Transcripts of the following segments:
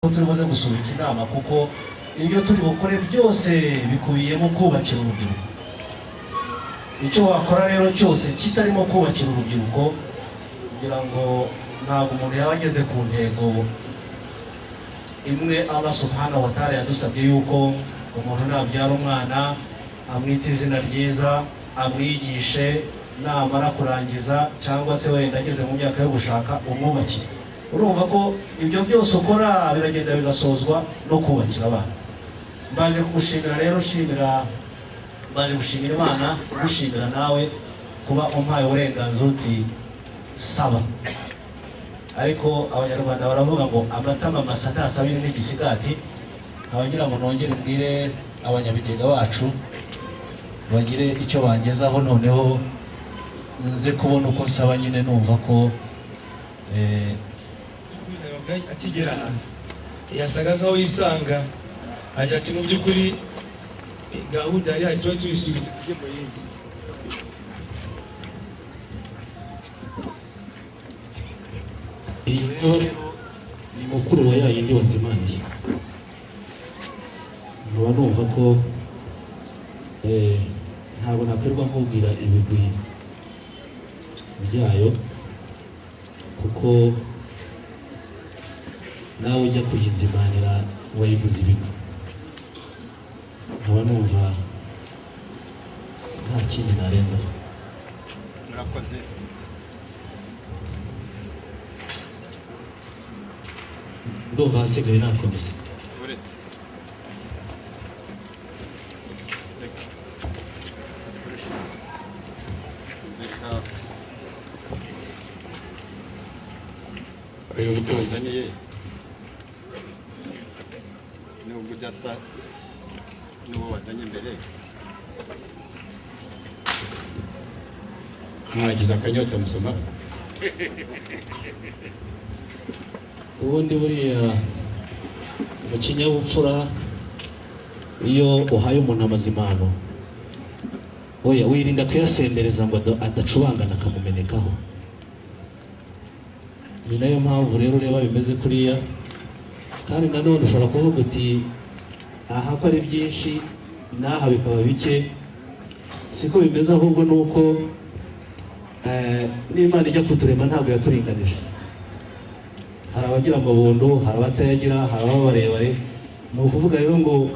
Tumaze gusubika inama kuko ibyo turi bukore byose bikubiyemo kubakira urubyiruko. Icyo wakora rero cyose kitarimo kubakira urubyiruko kugira ngo ntabwo umuntu yaba ageze ku ntego imwe. Allah subhanahu wa ta'ala yadusabye yuko umuntu nabyara umwana amwita izina ryiza, amwigishe, namara kurangiza cyangwa se wenda ageze mu myaka yo gushaka umwubakire. Urumva ko ibyo byose ukora biragenda bigasozwa no kubakira abana. Mbaje kugushimira rero, mbaje gushimira Imana, gushimira nawe kuba umpaye uburenganzira uti saba. Ariko abanyarwanda baravuga ngo amatama masa ntasabire n'igisigati. Abagira ngo nongere mbwire abanyabigega bacu bagire icyo bangezaho, noneho nze kubona uko nsaba nyine numva ko akigera hanze yasaga nkaho yisanga agira ati mu by'ukuri gahunda yari tuba tuyisubira tujye mu yindi. Iyi rero ni mukuru wa yayindi wanzimaniye. Nkaba numva ko ntabwo nakwirirwa nkubwira ibigwi byayo kuko nawe ujya kuyinzimanira wayivuze ibigwi. Nkaba numva nta kindi narenzaho. Murakoze. Ndumva hasigaye nakomeza. Uretse. Uyu buryo wazaniye nubwo udasa n'uwo wazanye mbere, mwagize akanyota musoma. Ubundi buriya mu kinyabupfura iyo uhaye umuntu amazimano oya wirinda kuyasendereza ngo adacubangana akamumenekaho. Ni nayo mpamvu rero ureba bimeze kuriya, kandi nanone ushobora kuvuga uti aha ko ari byinshi n'aha bikaba bike. Siko bimeze, ahubwo ni uko n'Imana ijya kuturema ntabwo yaturinganije. Hari abagira amabondo, hari abatayagira, hari ababa barebare. Ni ukuvuga rero ngo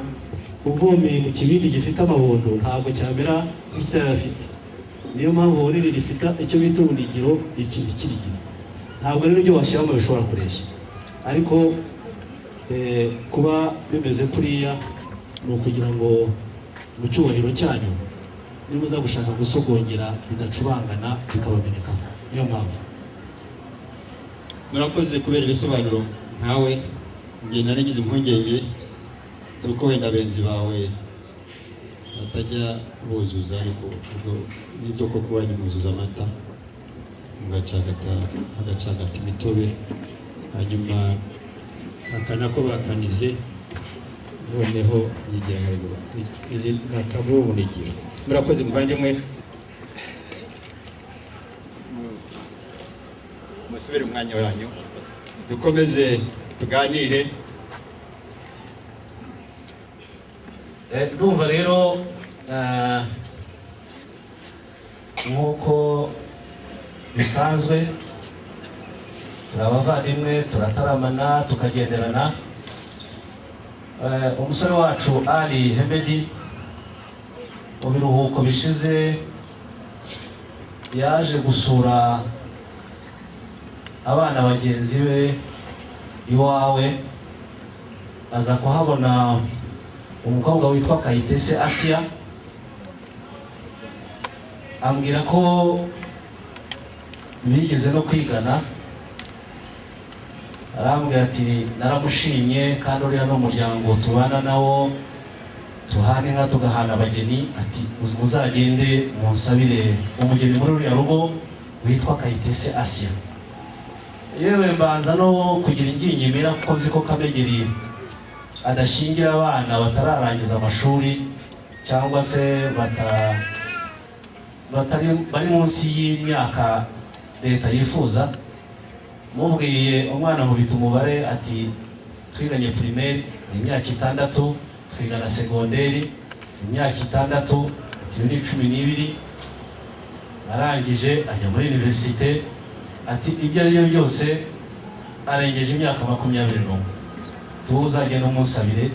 uvomeye mu kibindi gifite amabondo ntabwo cyamera nk'icyayafite. Niyo mpamvu bunini rifite icyo bita ubunigiro ikirigiro. Ntabwo rero ibyo washyiramo bishobora kureshya, ariko kuba bimeze kuriya ni ukugira ngo mu cyubahiro cyanyu nimuza gushaka gusogongera bidacubangana bikabameneka. Niyo mpamvu. Murakoze kubera ibisobanuro. Nkawe njye naragize impungenge kuko wenda benzi bawe batajya buzuza, ariko nibyo koko wanyu muzuza amata agacagata imitobe, hanyuma akanako bakanize noneho yigira haruguru. Iri nakabo ubunigiro. Murakoze muvandimwe, musubire umwanya wanyu dukomeze tuganire. Ndumva rero nk'uko bisanzwe turi abavandimwe, turataramana tukagenderana. Umusore wacu Ali Hemedi mu biruhuko bishize yaje gusura abana bagenzi be iwawe, aza kuhabona umukobwa witwa Kayitese Asia. Ambwira ko bigeze no kwigana. Arambwira ati naramushimye kandi uriya n'umuryango tubana nawo, tuhana inka tugahana abageni. Ati muzagende munsabire umugeni muri uriya rugo witwa Kayitese Asia. Yewe mbanza no kugira ingingimira kuko nzi ko Kamegeri adashingira abana batararangiza amashuri cyangwa se bari munsi y'imyaka leta yifuza. Mubwiye umwana nkubita umubare ati twiganye primaire imyaka 6, twigana segonderi imyaka 6, ati ni 12, arangije ajya muri universite, ati ibyo ari byo byose arengeje imyaka 21. Tuzagenda umusabire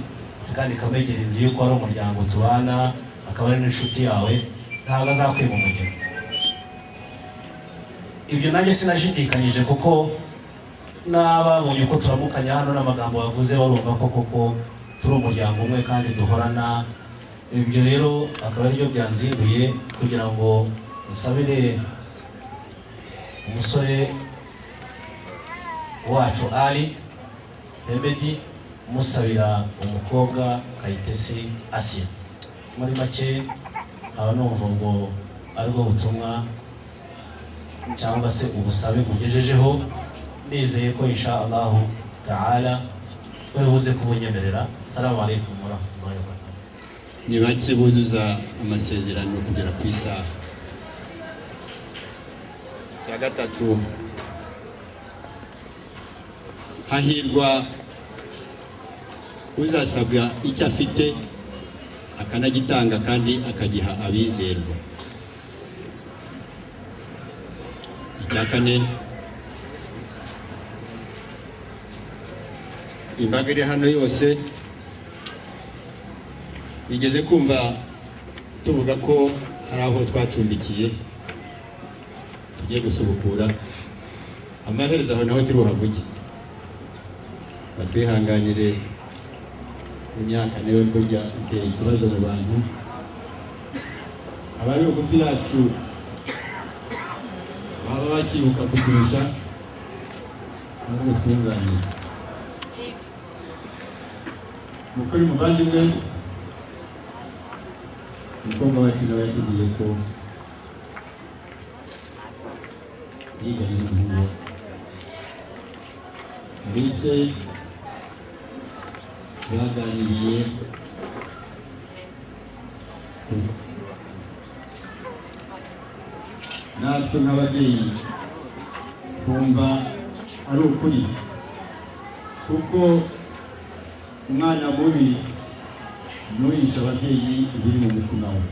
kandi kamegera inzi yuko ari umuryango tubana, akaba ari n'inshuti yawe, ntabwo azakwima umugeni. Ibyo nanjye sinashidikanyije kuko n'ababonye uko turamukanya hano n'amagambo bavuze barumva ko koko turi umuryango umwe kandi duhorana. Ibyo rero akaba ari byo byanzinduye kugira ngo musabire umusore wacu Ali Hemedi, musabira umukobwa Kayitesi Asia. Muri make aba numva ngo aribwo butumwa cyangwa se ubusabe bugejejeho, nizeye ko insha Allah Ta'ala webuze kubunyemerera. Assalamu alaikum warahmatullahi wabarakatuh. Ni bake buzuza amasezerano kugera ku isaha. Cya gatatu, hahirwa uzasabwa icyo afite akanagitanga kandi akagiha abizerwa. Icya kane, imbaga iri hano yose igeze kumva tuvuga ko hari aho twacumbikiye tugiye gusubukura, amaherezo aho naho turuhavuge. Batwihanganire imyaka nayo kujya iteye ikibazo mu bantu, abari bugufi yacu baba bakibuka kuturusha n'ubwo twunganira. Mukuru muvandimwe, umukobwa wacu nawe yatubwiye ko yiganye n'umuhungu ndetse baganiriye natwe nk'ababyeyi twumva ari ukuri, kuko umwana mubi nuhisha ababyeyi ibiri mu mutima we,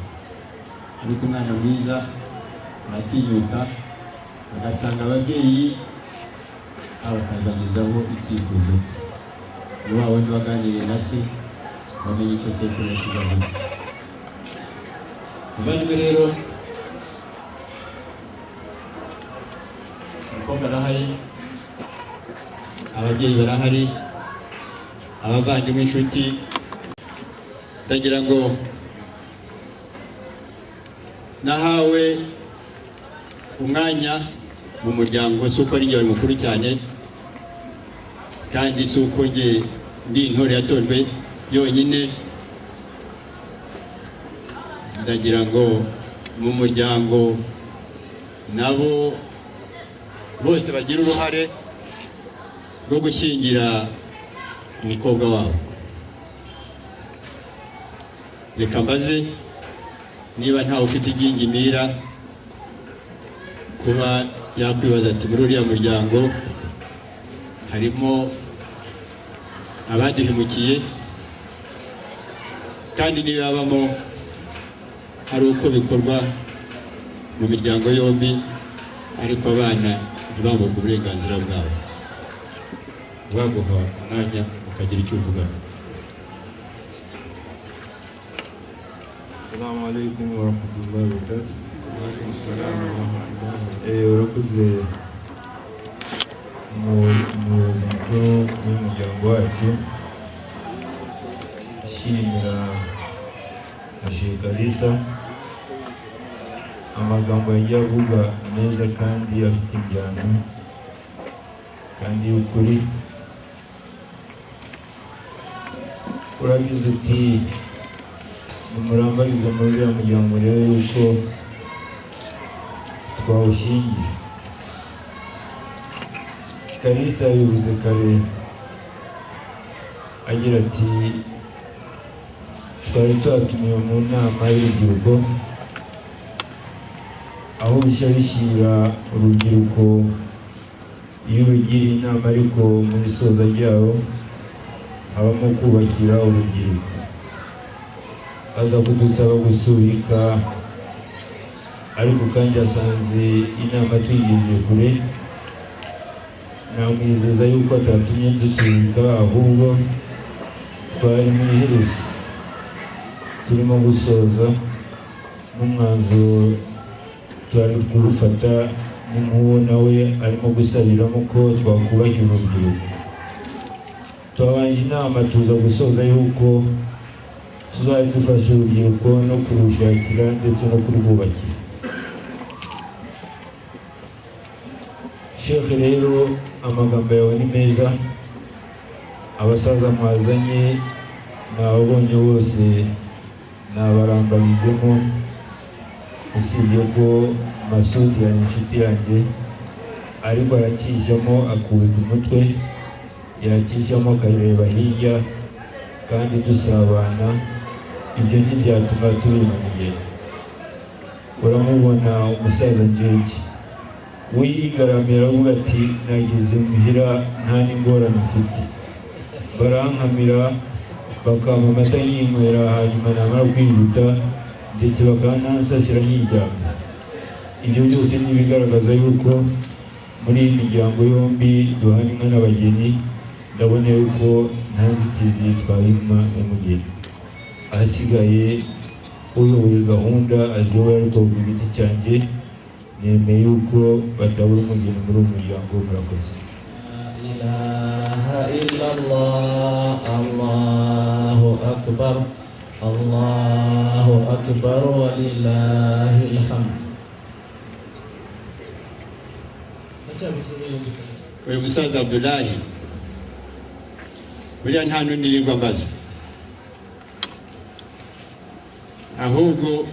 ariko umwana mwiza aratinyuka agasanga ababyeyi abakaganizaho icyifuzo. Ni wa wundi waganiriye na se bamenye icyo sekuru yakigavuze. Muvandimwe rero, umukobwa arahari, ababyeyi barahari, abavandimwe, inshuti. Ndagira ngo nahawe umwanya mu muryango, si uko ari njye mukuru cyane kandi si uko njye ndi intore yatojwe yonyine. Ndagira ngo mu muryango nabo bose bagira uruhare rwo gushyingira umukobwa wabo. Reka mbaze niba ntawe ufite igingimira kuba yakwibaza ati muri uriya muryango harimo abaduhemukiye, kandi niba babamo hari uko bikorwa mu miryango yombi, ariko abana ntibamburwe uburenganzira bwabo. Baguha umwanya ukagira icyo uvuga. Assalamu alaikum warahmatullahi wabarakatuh. Urakoze umuyobozi mukuru w'umuryango wacu, ishimira na Sheikh Kalisa, amagambo yagiye avuga neza kandi afite injyana kandi y'ukuri. Uragize uti umurambariza muri uriya muryango rero yuko twawushingiye. Kalisa yabivuze kare agira ati twari twatumiwe mu nama y'urubyiruko aho bishya bishyira urubyiruko iyo rugira inama, ariko mu isoza ryawo habamo kubakira urubyiruko. Aza kudusaba gusubika, ariko kandi asanze inama tuyigejeje kure. Namwizeza yuko atatumye dusubika, ahubwo twari mu iherezo turimo gusoza, n'umwanzuro twari kurufata ni nk'uwo nawe arimo gusabiramo ko twakubakira urubyiruko. Twabanje inama tuza gusoza yuko tuzajya dufasha urubyiruko no kurushakira ndetse no kurwubakira. Sheikh, rero amagambo yawe ni meza, abasaza mwazanye nababonye bose nabarambarijemo, usibye ko Masudi yari inshuti yanjye, ariko arakishyamo akubika umutwe, yakishyamo akareba hirya, kandi dusabana. Ibyo ntibyatuma tubimenya. Uramubona umusaza Njeki wigaramira avuga ati nageze muhira nta n'ingorane mfite, barankamira bakampa amata yinywera, hanyuma namara kwijuta ndetse bakanansasira nkiryamye. Ibyo byose ni ibigaragaza yuko muri iyi miryango yombi duhana inka n'abageni, ndabona yuko nta nzitizi twahima umugeni. Ahasigaye uyoboye gahunda aziyoboye, ariko ku giti cyanjye nemeye yuko batabura umugeni muri uwo muryango. Murakoze. La ilaha illallah, Allahu akbar, Allahu akbar, walillahil hamd. Uyu musaza Abdullahi buriya nta n'undi nirirwa mbaza, ahubwo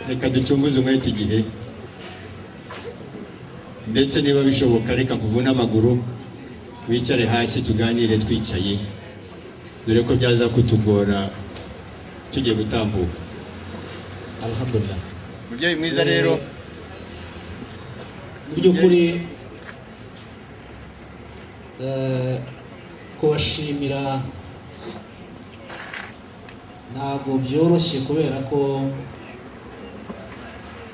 reka ducunguze umwete igihe, ndetse niba bishoboka reka nkuvune amaguru wicare hasi tuganire twicaye, dore ko byaza kutugora tugiye gutambuka. Alhamdulillah. Mubyeyi mwiza rero, mu by'ukuri kubashimira ntabwo byoroshye, kubera ko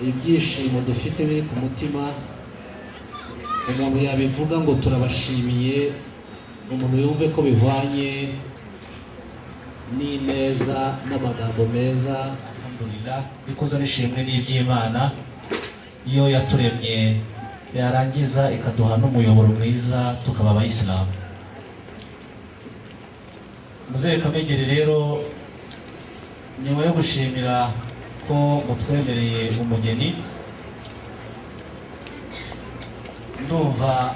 ibyishimo dufite biri ku mutima. Umuntu yabivuga ngo turabashimiye, umuntu yumve ko bihwanye n'ineza n'amagambo meza. Alhamdulillah, ikuzo n'ishimwe n'iby'Imana. Iyo yaturemye yarangiza ikaduha n'umuyoboro mwiza tukaba abayisilamu. Muzehe Kamegeri rero, nyuma yo gushimira ko mutwemereye umugeni, ndumva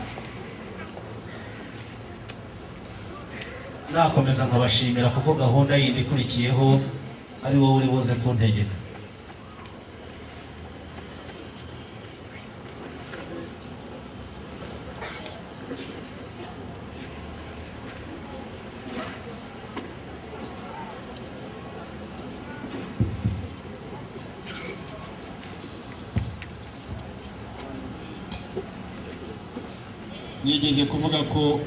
nakomeza nkabashimira, kuko gahunda yindi ikurikiyeho ari wowe uri buze kuntegeka. nigeze kuvuga ko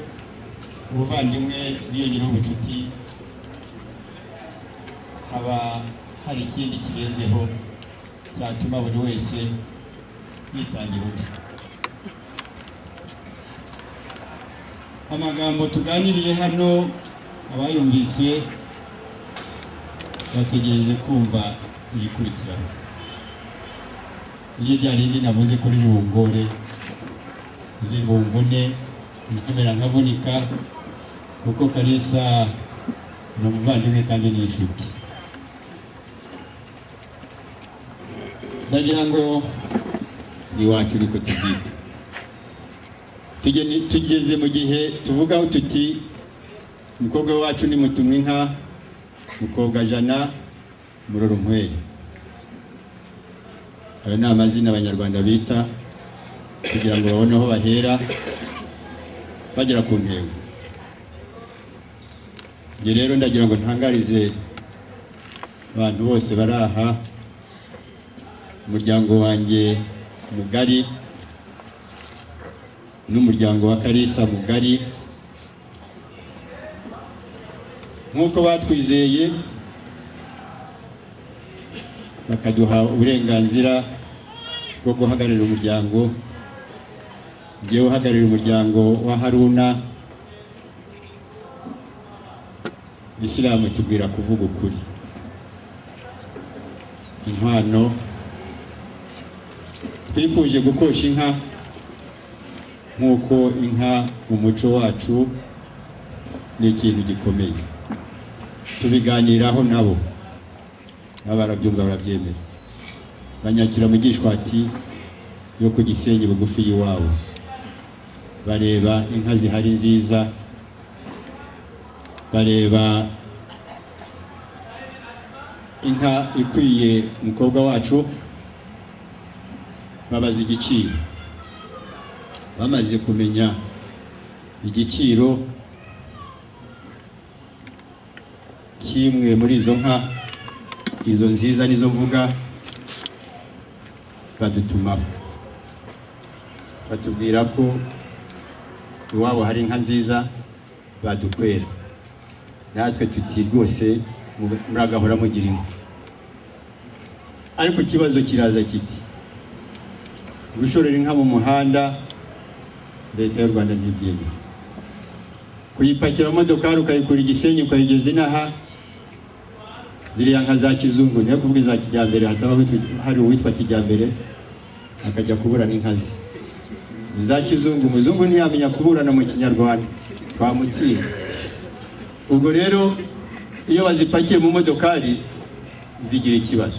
ubuvandimwe bwiyongeraho ubucuti, haba hari ikindi kigezeho cyatuma buri wese yitangira undi. Amagambo tuganiriye hano abayumvise bategereje kumva igikurikiraho. Iyo bya rindi navuze kuri Rungore, ndi bumvune nkomera nkavunika, kuko Kalisa ni umuvandimwe kandi ni inshuti. Ndagira ngo ni wacu niko tubwite. Tugeze mu gihe tuvugaho tuti umukobwa wacu ni Mutumwinka, Mukobwa Jana, Murorunkwere. Ayo ni amazina abanyarwanda bita kugira ngo babone aho bahera bagera ku ntego. Njye rero ndagira ngo ntangarize abantu bose bari aha, umuryango wanjye mugari n'umuryango wa Kalisa mugari, nk'uko batwizeye bakaduha uburenganzira bwo guhagararira umuryango. Ngewe uhagararira umuryango wa Haruna, Isilamu tubwira kuvuga ukuri. Inkwano twifuje gukosha inka nk'uko inka mu muco wacu ni ikintu gikomeye. Tubiganiraho nabo barabyumva barabyemera. Banyakira mu gishwati yo ku Gisenyi bugufi y'iwabo, bareba inka zihari nziza, bareba inka ikwiye umukobwa wacu, babaza igiciro. Bamaze kumenya igiciro kimwe muri izo nka, izo nziza nizo mvuga, badutumaho batubwira ko iwabo hari inka nziza badukwera. Natwe tuti rwose muragahora mugira inka. Ariko ikibazo kiraza kiti, gushorera inka mu muhanda leta y'u Rwanda ntibyemera. Kuyipakira modokari ukayikura Gisenyi ukayigeza inaha, ziriya nka za kizungu, niyo kuvuga za kijyambere, hataba hari uwitwa kijyambere akajya kuburana inka ze. Za kizungu, umuzungu ntiyamenya kuburana mu kinyarwanda, twamutsinda. Ubwo rero iyo bazipakiye mu modokari zigira ikibazo.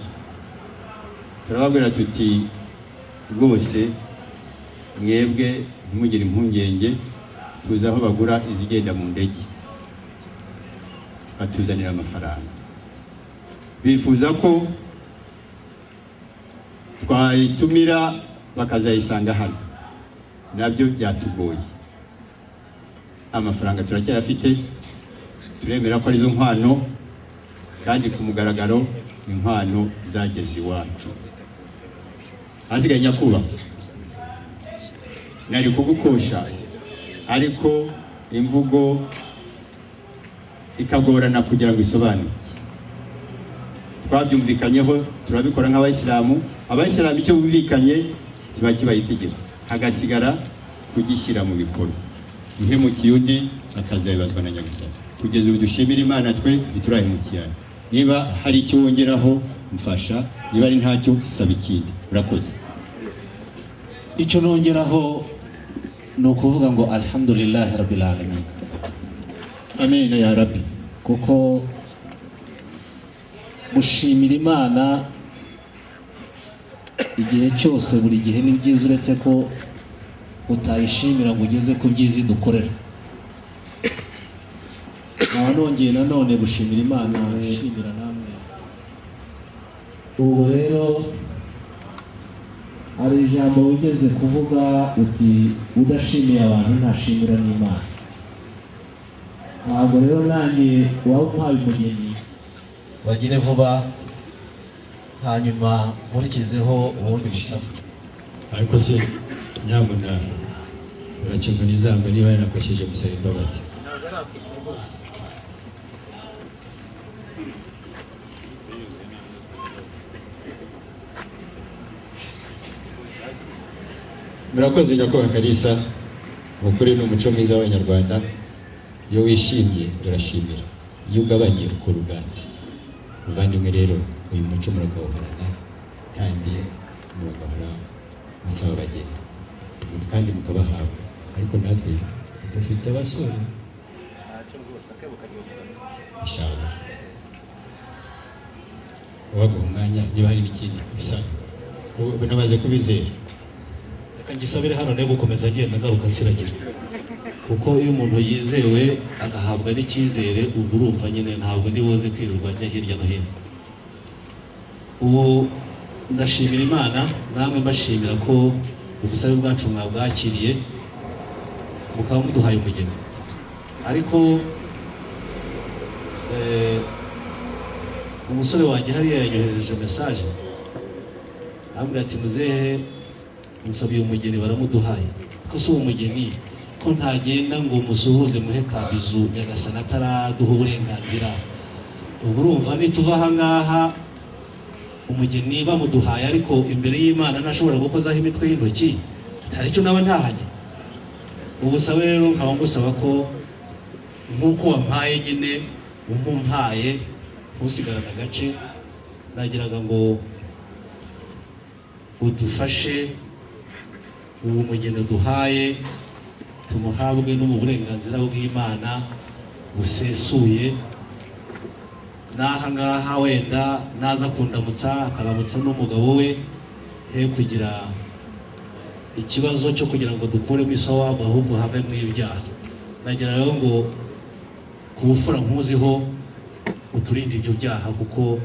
Turababwira tuti rwose mwebwe ntimugire impungenge, tuzi aho bagura izigenda mu ndege, batuzanira amafaranga. Bifuza ko twayitumira bakazayisanga hano, nabyo byatugoye. Amafaranga turacyayafite, turemera ko arizo nkwano, kandi ku mugaragaro inkwano zageze iwacu. Hasigaye nyakubahwa, nari kugukosha ariko imvugo ikagorana kugira ngo isobanure. Twabyumvikanyeho turabikora nk'abayisilamu. Abayisilamu icyo bumvikanye kiba kibaye itegeko, hagasigara kugishyira mu bikorwa. Uhemukiye undi akazabibazwa na Nyagasani. Kugeza ubu dushimira Imana twe ntiturahemukirana. Niba hari icyo wongeraho mfasha, niba ari ntacyo saba ikindi. Urakoze. Icyo nongeraho ni ukuvuga ngo alhamdulillahi rabbil alamin. Amen ya Rabbi. Kuko gushimira Imana igihe cyose, buri gihe ni byiza, uretse ko utayishimira ngo ugeze ku byiza dukorera. Nongeye nanone gushimira Imana, gushimira namwe. Ubu rero hari ijambo wigeze kuvuga uti udashimiye abantu ntashimira n'Imana. Ntabwo rero nanjye waba umpaye umugeni bagire vuba, hanyuma nkurikizeho ubundi busaba. Ariko se nyamuna uracunga n'izamba niba yanakosheje gusaba imbabazi. Murakoze nyakubahwa Kalisa, ukuri ni umuco mwiza w'Abanyarwanda. Iyo wishimye urashimira, iyo ugabanye ukora ubwatsi. Muvandimwe rero, uyu muco murakawuhorana kandi muragahora musaba abageni kandi mukabahabwa. Ariko natwe dufite abasore inshallah, wabaguha umwanya niba hari n'ikindi usaba. Ubu namaze kubizera, Reka ngisabire hano ne gukomeza agenda ngaruka nsiragira, kuko iyo umuntu yizewe agahabwa n'icyizere, ubwo urumva nyine ntabwo ndi buze kwirirwa njya hirya no hino. Ubu ndashimira Imana, namwe mbashimira ko ubusabe bwacu mwabwakiriye mukaba muduhaye umugeni. Ariko umusore wanjye hariya yanyohereje message ambwira ati muzehe musabiye umugeni baramuduhaye. Ko si umugeni ko ntagenda ngo musuhuze muhe kabizu nyagasana ataraduha uburenganzira. Ubwo urumva nituva aha ngaha umugeni bamuduhaye ariko imbere y'Imana ntashobora gukozaho imitwe y'intoki, hari icyo naba ntahanye. Ubusabe rero nkaba ngusaba ko nk'uko wampaye nyine umumpaye ntusigarane agace, nagiraga ngo udufashe ubu mugeni duhaye tumuhabwe no mu burenganzira bw'Imana busesuye. N'aha ngaha wenda naza kundamutsa akaramutsa n'umugabo we, he kugira ikibazo cyo kugira ngo dukuremo isowabu ahubwo havemo ibyaha. Nagira rero ngo ku bufura nkuziho uturinde ibyo byaha, kuko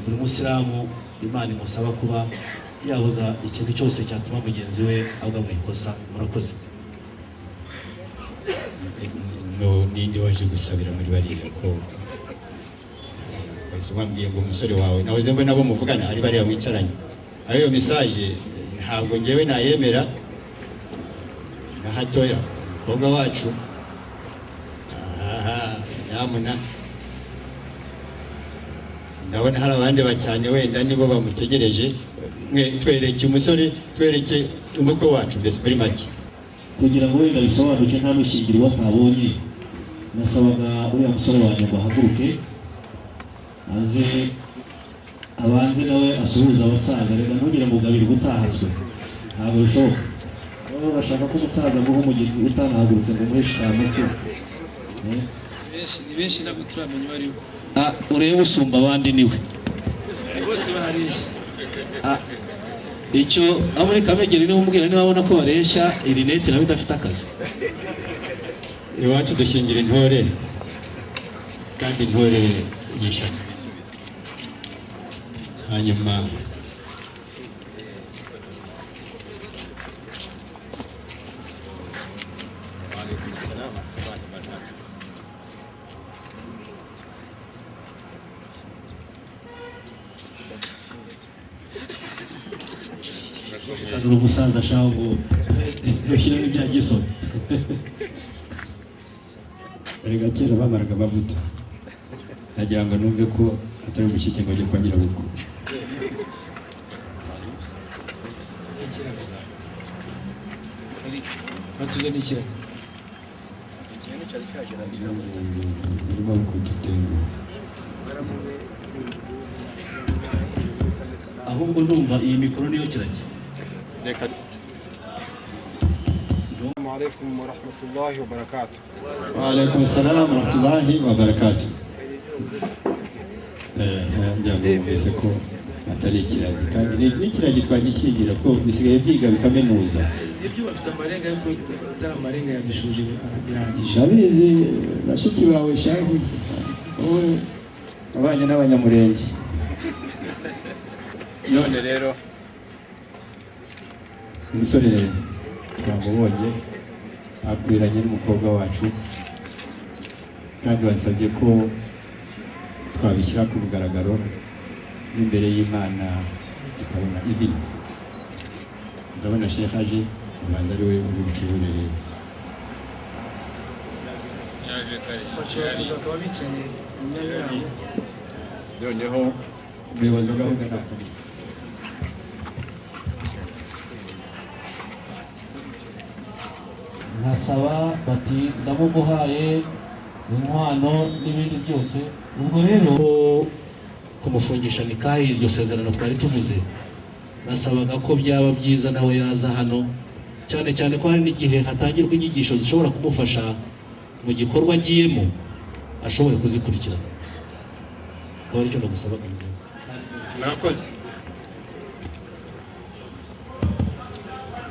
buri musilamu Imana imusaba kuba yabuza ikintu cyose cyatuma mugenzi we agwa mu ikosa. Murakoze. Ninde waje gusabira muri bariya ko wambwiye ngo umusore wawe nahoze mbe nabo muvugana ari bariya mwicaranye, ayo message ntabwo ngewe nayemera na hatoya. Umukobwa wacu nyamuna ndabona hari abandi bacyane wenda nibo bamutegereje. Twereke umusore, twereke umukwe wacu mbese muri make, kugira ngo wenda bisobanuke nta mushyingirwa ntabonye. Nasabaga uriya musore wanjye ngo ahaguruke aze abanze nawe asuhuza abasaza. Reka ntugire ngo ugabirwe utahazwe, ntabwo bishoboka. Baba bashaka ko umusaza ngo umugeni utanahagurutse ngo umuheshe amase. Ni benshi ntabwo turamenya uwo ari we. Urebe usumba abandi niwe. Bose barareshya. Icyo abo muri Kamegeri niho umubwira niba abona ko bareshya irinete nawe udafite akazi. Iwacu dushingira intore kandi intore yishaka. Hanyuma uri umusaza ashaka ngo ushyiremo ibya gisoni. erega kera bamaraga amavuta, nagira ngo numve ko atari umushike ngo ajye kwa nyirabukwe. Batuze n'ikiragi. Urimo kudutengu. Ahubwo ndumva iyi mikoro niyo kiragi. Reka. Assalamu alaikum wa rahmatullahi wa barakatuh. Wa alaikum salam wa rahmatullahi wa barakatuh. Njya ko atari ikiragi kandi n'ikiragi twagishingira ko bisigaye byiga bikamenuza. Ibyo bafite amarenga yo gutara amarenga yadushuje birangije. Ndabizi bashiki bawe shahu wowe abanye n'abanyamurenge. None rero umusore twamubonye akwiranye n'umukobwa wacu kandi basabye ko twabishyira ku mugaragaro n'imbere y'Imana tukabona ibi. Ndabona Sheikh Haji ubanza ari we uri bukiburere. Bakaba bicaye mu myanya yabo. Noneho umuyobozi wa gahunda ntakora. Nkasaba bati ndamuguhaye inkwano n'ibindi byose. Ubwo rero kumufungisha nikahi iryo sezerano twari tuvuze, nasabaga ko byaba byiza nawe yaza hano, cyane cyane ko hari n'igihe hatangirwa inyigisho zishobora kumufasha mu gikorwa agiyemo ashobore kuzikurikirana. Akaba aricyo ndagusabaga muzima. Murakoze.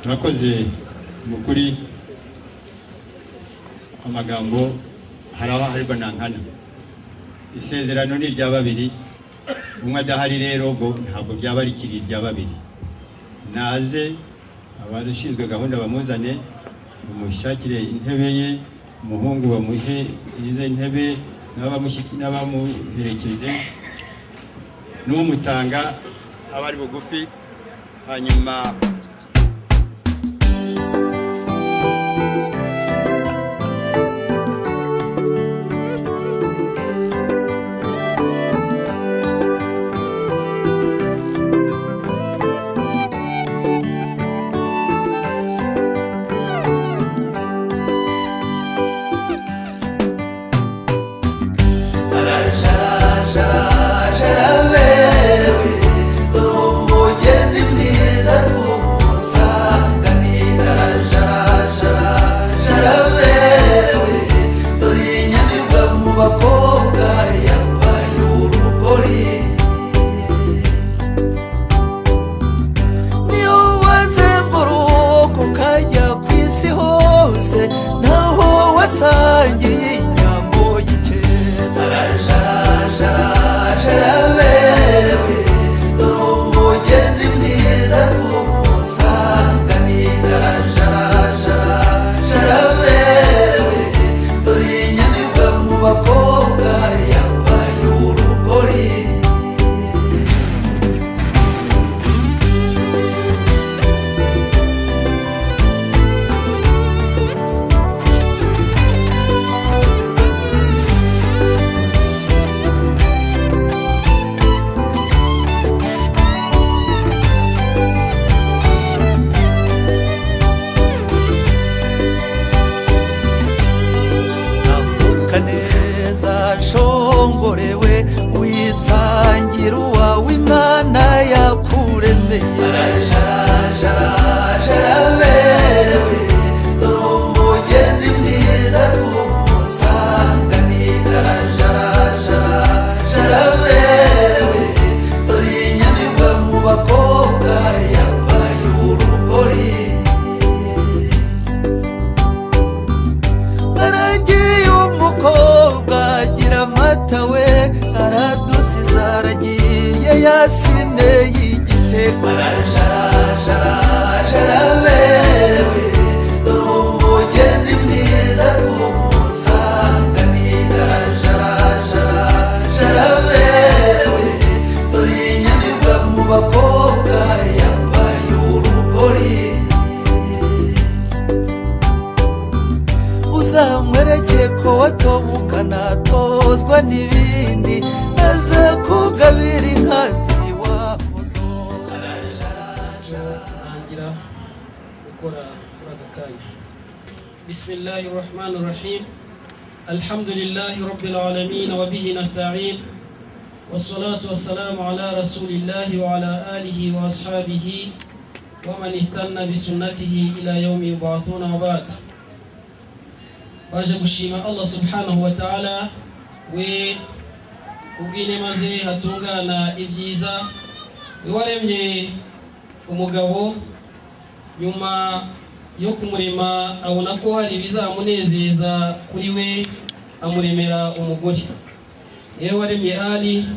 Murakoze mukuri amagambo haraho hariko nankana. Isezerano ni rya babiri, umwe adahari rero ngo ntabwo byaba ari kiri rya babiri. Naze abashinzwe gahunda bamuzane umushakire intebe ye, umuhungu bamuhe ize intebe n'abamuherekeje n'umutanga abari bugufi. Hanyuma بسم الله الرحمن الرحيم الحمد لله رب العالمين وبه نستعين والصلاة والسلام على رسول الله وعلى آله وأصحابه ومن استنى بسنته إلى يوم يبعثون وبعد baje gushima Allah subhanahu wa ta'ala we kubwine maze hatungana ibyiza we waremye umugabo nyuma yo kumurema abona ko hari bizamunezeza kuri we amuremera umugore yewe waremye Ali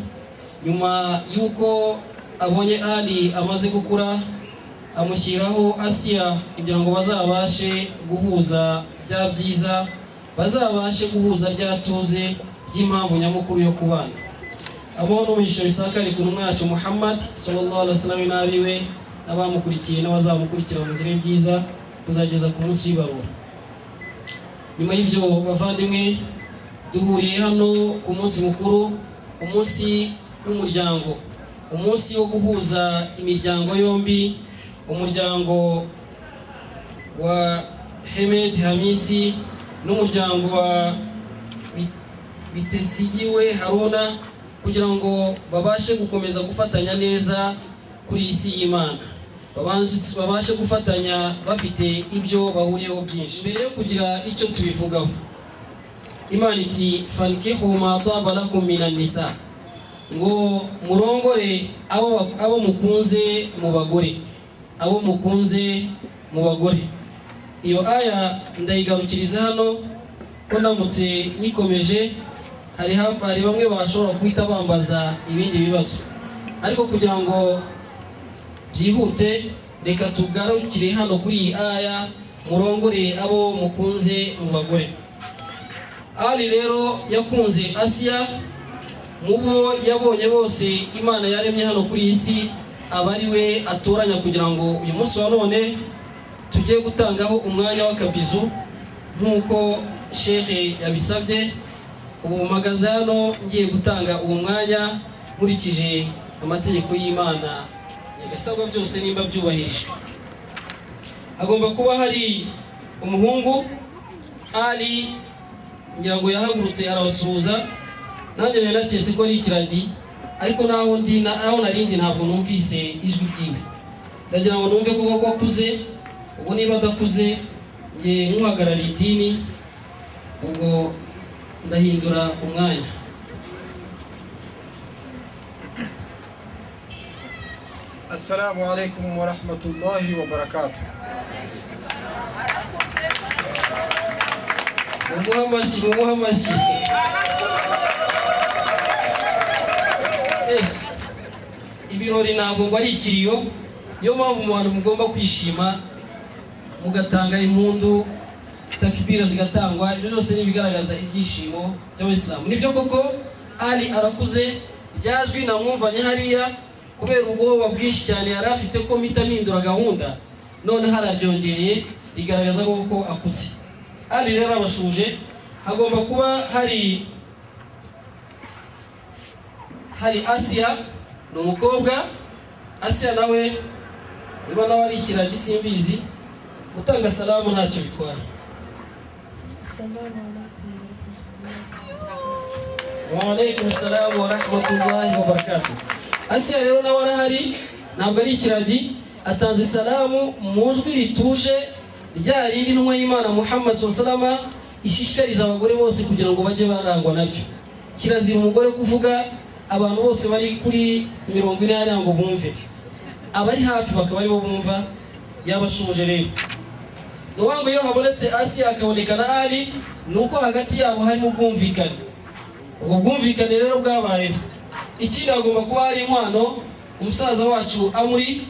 nyuma yuko abonye Ali amaze gukura amushyiraho Asiya kugira ngo bazabashe guhuza bya byiza bazabashe guhuza ryatuze ry'impamvu nyamukuru yo kubana abona umisho bisakari ku mwacu Muhammad sallallahu alaihi wasallam nabiwe n'abamukurikiye n'abazamukurikira mu nzira byiza kuzageza ku munsi w'ibarura nyuma y'ibyo bavandimwe duhuriye hano ku munsi mukuru umunsi w'umuryango umunsi wo guhuza imiryango yombi umuryango wa Hemed Hamisi n'umuryango wa Bitesigiwe Haruna kugira ngo babashe gukomeza gufatanya neza kuri isi y'Imana babashe gufatanya bafite ibyo bahuriyeho byinshi mbere yo kugira icyo tubivugaho Imana iti fankihu ma taba lakum minan nisa ngo murongore abo mukunze mu bagore abo mukunze mu bagore iyo aya ndayigarukiriza hano ko ndamutse nikomeje hari bamwe bashobora kwita bambaza ibindi bibazo ariko kugira ngo byihute reka tugarukire hano kuri iyi aya murongore abo mukunze mu bagore Ali rero yakunze Asiya mubo yabonye bose Imana yaremye hano kuri isi abari we atoranya kugira ngo uyu munsi wa none tugiye gutangaho umwanya w'akabizu nk'uko shehe yabisabye. Ubu mpagaze hano ngiye gutanga uwo mwanya nkurikije amategeko y'Imana, ibisabwa byose nimba byubahirijwe. Hagomba kuba hari umuhungu Ali, ngira ngo yahagurutse arabasuhuza, nanjye nari naketse ko ari ikiragi, ariko naho narindi ntabwo numvise ijwi ryiwe. Ndagira ngo numve ko akuze, ubwo niba adakuze ngiye nk'uhagarariye idini, ubwo ndahindura umwanya. Assalamu alaikum wa rahmatullahi wa barakatuh. Umuhamashyi. Yes. Ibirori ntabwo ngo ari ikiriyo, niyo mpamvu mu bantu mugomba kwishima, mugatanga impundu, takbira zigatangwa. Ibyo byose nibigaragaza ibyishimo by'Abayisilamu. Nibyo koko Ali arakuze, ryajwi namwumvanye hariya kubera ubwoba bwinshi cyane yari afite ko mpita mpindura gahunda, none hararyongereye rigaragaza ko akuze. Ali rero abashuje, hagomba kuba hari Asia, ni umukobwa. Asia nawe niba nawe ari ikiragi simbizi, gutanga salamu ntacyo bitwara. Wa alaikum salamu wa rahmatullahi wa barakatuh. Asia rero nawe arahari, ntabwo ari ikiragi, atanze salamu mu jwi rituje rya rindi ntumwa y'Imana Muhammad SAW ishishikariza abagore bose kugira ngo bajye barangwa nabyo. Kirazira umugore kuvuga abantu bose bari kuri 40 hariya ngo bumve, abari hafi bakaba aribo bumva. Yabashuje rero nuwango iyo habonetse Asia akaboneka na Ali, nuko hagati yabo harimo ubwumvikane. Ubwo bwumvikane rero bwabayeho. Ikindi hagomba kuba hari inkwano. Umusaza wacu Amuri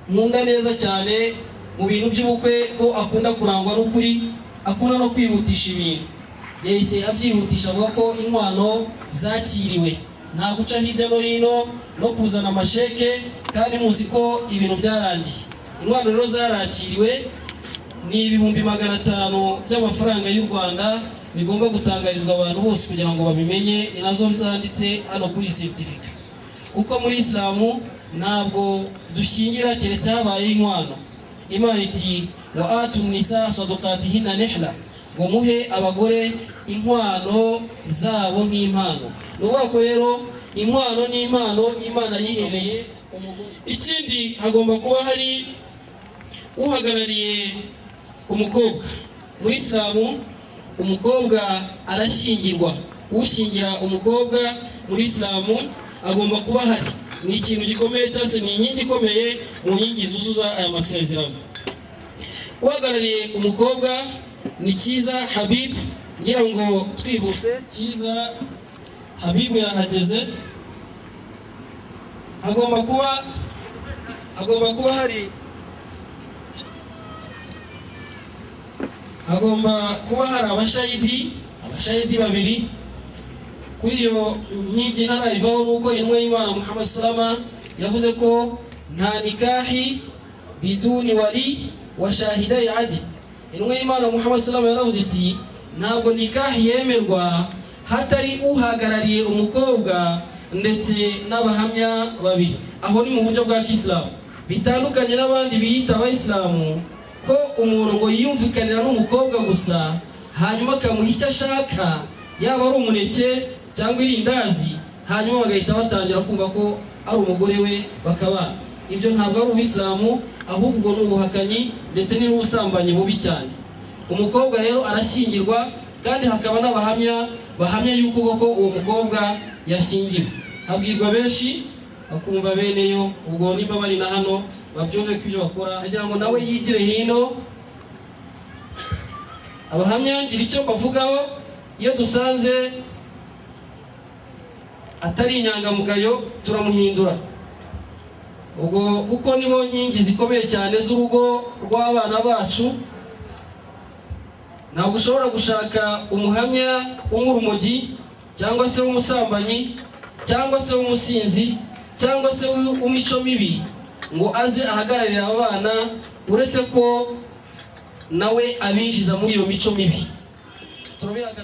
nkunda neza cyane mu bintu by'ubukwe, ko akunda kurangwa n'ukuri, akunda no kwihutisha ibintu. Yahise abyihutisha avuga ko inkwano zakiriwe, nta guca hirya no hino no kuzana amasheke, kandi muzi ko ibintu byarangiye. Inkwano rero zarakiriwe, ni 500 by'amafaranga y'u Rwanda, bigomba gutangarizwa abantu bose kugira ngo babimenye. Ni nazo zanditse hano kuri certificate. Uko muri Islamu ntabwo dushingira keretse habaye inkwano. Imana iti wa atu nisa sadaqatihinna nihla, ngo muhe abagore inkwano zabo nk'impano. Nuko rero inkwano ni impano Imana yihereye umugore. Ikindi hagomba kuba hari uhagarariye umukobwa. Muri Islamu umukobwa arashyingirwa, ushingira umukobwa muri Islamu agomba kuba hari. Ni ikintu gikomeye cyane, ni inkingi ikomeye mu nkingi zuzuza aya masezerano. Uhagarariye umukobwa ni Kiza Habib, ngira ngo twihuse. Kiza Habib yahageze. Hagomba kuba hari abashahidi 2 kuri iyo nkingi. Narayivaho nuko intumwa y'Imana Muhammad SAW yavuze ko nta nikahi biduni wali wa shahidai adi. Intumwa y'Imana Muhammad SAW yaravuze iti ntabwo nikahi yemerwa hatari uhagarariye umukobwa ndetse n'abahamya 2. Aho ni mu buryo bwa Islam, bitandukanye n'abandi biyita Abayisilamu ko umuntu ngo yiyumvikanira n'umukobwa gusa, hanyuma akamuha icyo ashaka, yaba ari umuneke cyangwa irindazi, hanyuma bagahita batangira kumva ko ari umugore we bakabana. Ibyo ntabwo ari Ubuislamu, ahubwo ni ubuhakanyi ndetse n'ubusambanyi bubi cyane. Umukobwa rero arashyingirwa, kandi hakaba n'abahamya bahamya yuko koko uwo mukobwa yashyingiwe. Habwirwa benshi bakumva beneyo, ubwo niba bari na hano babyumve ko ibyo bakora, agira ngo nawe yigire hino. Abahamya ngira icyo bavugaho, iyo dusanze atari inyangamugayo turamuhindura. Ubwo kuko nibo nkingi zikomeye cyane z'urugo rw'abana bacu. Ntabwo ushobora gushaka umuhamya w'umurumogi cyangwa se w'umusambanyi cyangwa se w'umusinzi cyangwa se w'imico mibi ngo aze ahagararira abana, uretse ko nawe abinjiza muri iyo mico mibi.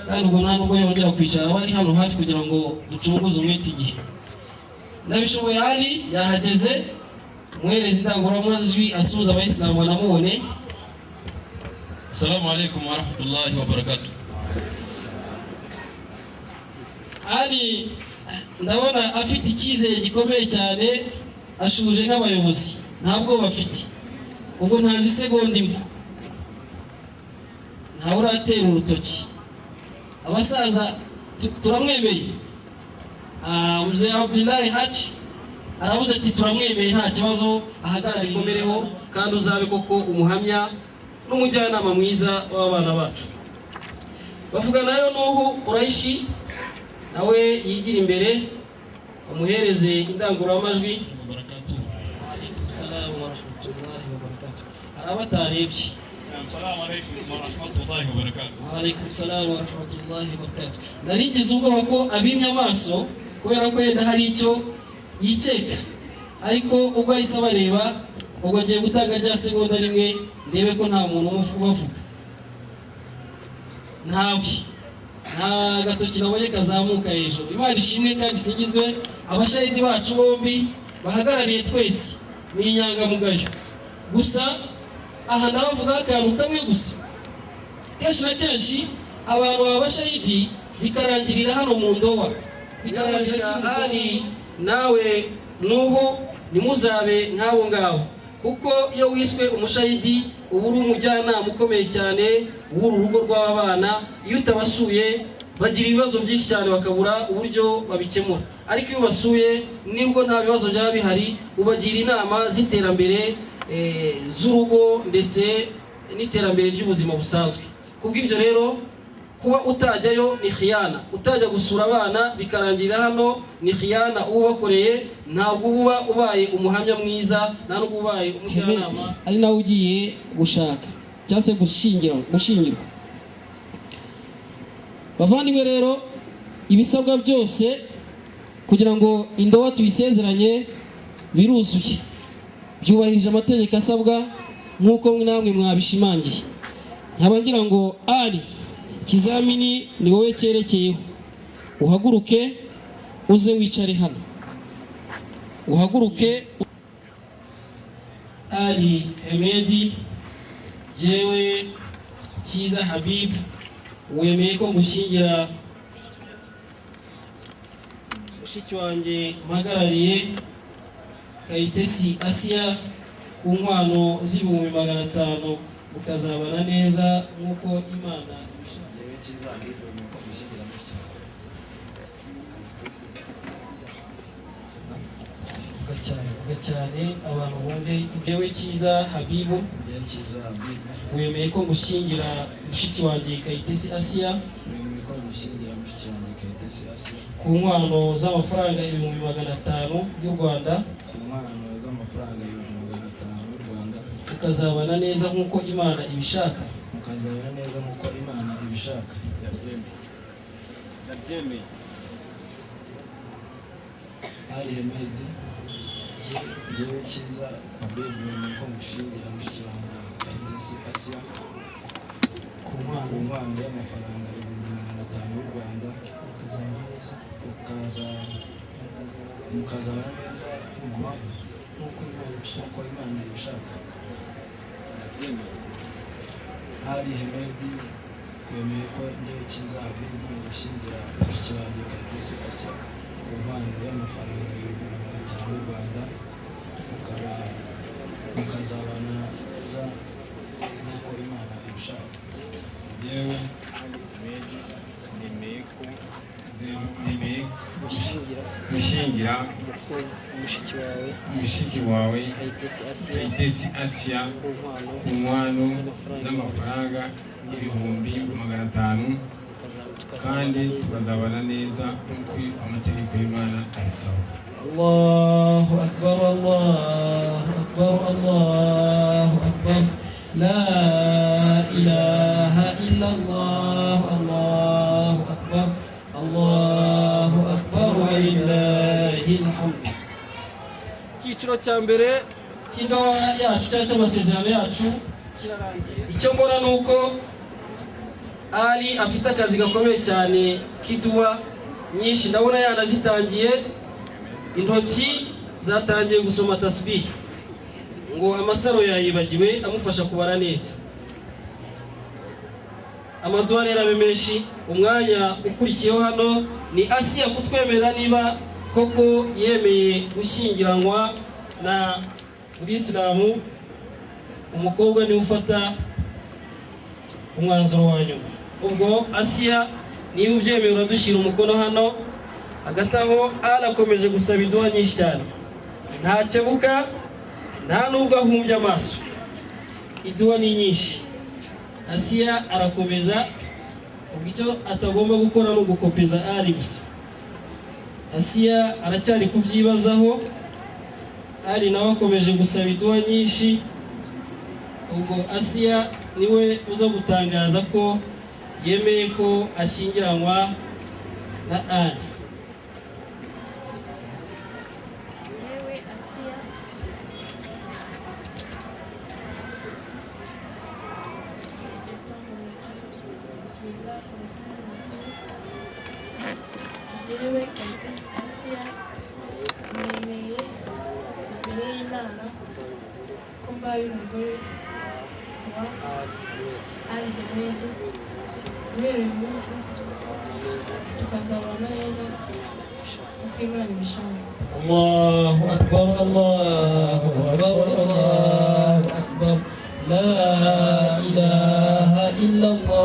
Kandi ubwo nta nubwo yongera kwicara bari hano hafi kugira ngo ducunguze umwete igihe. Ndabishoboye hari yahageze, muhereza indangururamajwi asuhuza abayisilamu banamubone. Assalamu alaikum wa rahmatullahi wa barakatuh. Ari ndabona afite icyizere gikomeye cyane, ashuje nk'abayobozi, ntabwo bafite. Ubwo ntazi segonda imwe, ntawe uratera urutoki. Abasaza turamwemeye. Mzee Abdullahi Haji aravuze ati turamwemeye nta kibazo, ahagarara ikomereho kandi uzabe koko umuhamya n'umujyanama mwiza w'abana bacu. Bavuga nayo Nuhu Quraishi, nawe yigira imbere, umuhereze indangururamajwi. Assalamu warahmatullahi wabarakatuh. Arabatarebye. Assalamu alaikum wa rahmatullahi wa barakatuh. Wa alaikum assalam wa rahmatullahi wa barakatuh. Narigize ubwoba ko abimye amaso kubera ko yenda hari icyo yikeka, ariko ubwo ahise abareba, ubwo agiye gutanga rya segonda rimwe ndebe ko nta muntu ubavuga. Ntawe, nta gatoki nabonye kazamuka hejuru. Imana ishimwe kandi isingizwe, abashahidi bacu bombi bahagarariye twese ni inyangamugayo. Gusa aha ndabavuga akantu kamwe gusa, kenshi na kenshi abantu babashahidi bikarangirira hano mu ndowa, bikarangira hari nawe Nuhu nimuzabe nk'abo ngabo, kuko iyo wiswe umushahidi uba uri umujyanama ukomeye cyane w'uru rugo rw'abana. Iyo utabasuye bagira ibibazo byinshi cyane bakabura uburyo babikemura, ariko iyo ubasuye nibwo nta bibazo byaba bihari, ubagira inama z'iterambere z'urugo ndetse n'iterambere ry'ubuzima busanzwe. Kubw'ibyo rero kuba utajyayo ni khiyana, utajya gusura abana bikarangirira hano ni khiyana uba bakoreye, ntabwo uba ubaye umuhamya mwiza, nta nubwo ubaye umujyanama ari nawe ugiye gushaka cyangwa se gushingirwa. Bavandimwe rero, ibisabwa byose kugira ngo indowa tuyisezeranye biruzuye, byubahirije amategeko asabwa nk'uko namwe mwabishimangiye. Nkaba ngira ngo ari ikizamini ni wowe cyerekeyeho, uhaguruke uze wicare hano, uhaguruke. Ari Hemedi, jewe Cyiza Habib, wemeye ko gushyingira mushiki wanjye mpagarariye Kayitesi Asia ku nkwano z'ibihumbi 500, mukazabana neza nk'uko Imana ibishize. Vuga cyane abantu bumve ibyewe. Cyiza Habibu, wemeye ko gushyingira mushiki wanjye Kayitesi Asia ku nkwano z'amafaranga 500 y'u Rwanda, ukazabana neza nk'uko Imana ibishaka. Ndabyemeye. Ari Hemedi, jewe Cyiza Habib, ko mushingira mushiki wanjye Kayitesi Asia ku nkwano y'amafaranga 500 y'u Rwanda, mukazabana neza nk'uko Imana ibishaka. Ari Hemedi, wemeye ko njyewe Cyiza Habib gushyingira mushiki wanjye Kayitesi Asia ku nkwano y'amafaranga 500 y'u Rwanda, mukazabana neza nk'uko Imana ibishaka. Yewe nemeye gushyingira mushiki wawe Kayitesi Asia ku nkwano z'amafaranga 500, kandi tukazabana neza nk'uko amategeko y'Imana abisaba. Allahu Akbar, Allahu Akbar, Allahu Akbar. La ilaha illallah, Allahu Akbar, Allahu Akbar wa lillahil hamd. Icyiciro cya mbere cy'indowa yacu cyangwa cy'amasezerano yacu icyo mbona ni uko Ali afite akazi gakomeye cyane k'iduwa nyinshi, ndabona yanazitangiye, intoki zatangiye gusoma tasbih, ngo amasaro yayibagiwe amufasha kubara neza. Amaduwa rero abe menshi. Umwanya ukurikiyeho hano ni Asiya kutwemera niba koko yemeye gushyingiranwa na Ubisilamu. Umukobwa niwe ufata umwanzuro wa nyuma. Ubwo Asiya niba ubyemeye uradushyira umukono hano. Hagati aho arakomeje gusaba iduwa nyinshi cyane, ntakebuka nta nubwo ahumbye amaso, iduwa ni nyinshi. Asiya arakomeza, ubwo icyo atagomba gukora no gukopeza Ali gusa. Asiya aracyari kubyibazaho, Ali nawe akomeje gusaba iduwa nyinshi. Ubwo Asiya niwe uza gutangaza ko yemeye ko ashyingiranwa na Ali. Yewe Asiya nemeye imbere y'Imana ko mbaye umugore wa Ali Hemed, guhera uyu munsi tukazabana neza uko Imana ibishaka. Allahu Akbar, Allahu Akbar, Allahu Akbar, la ilaha illallah.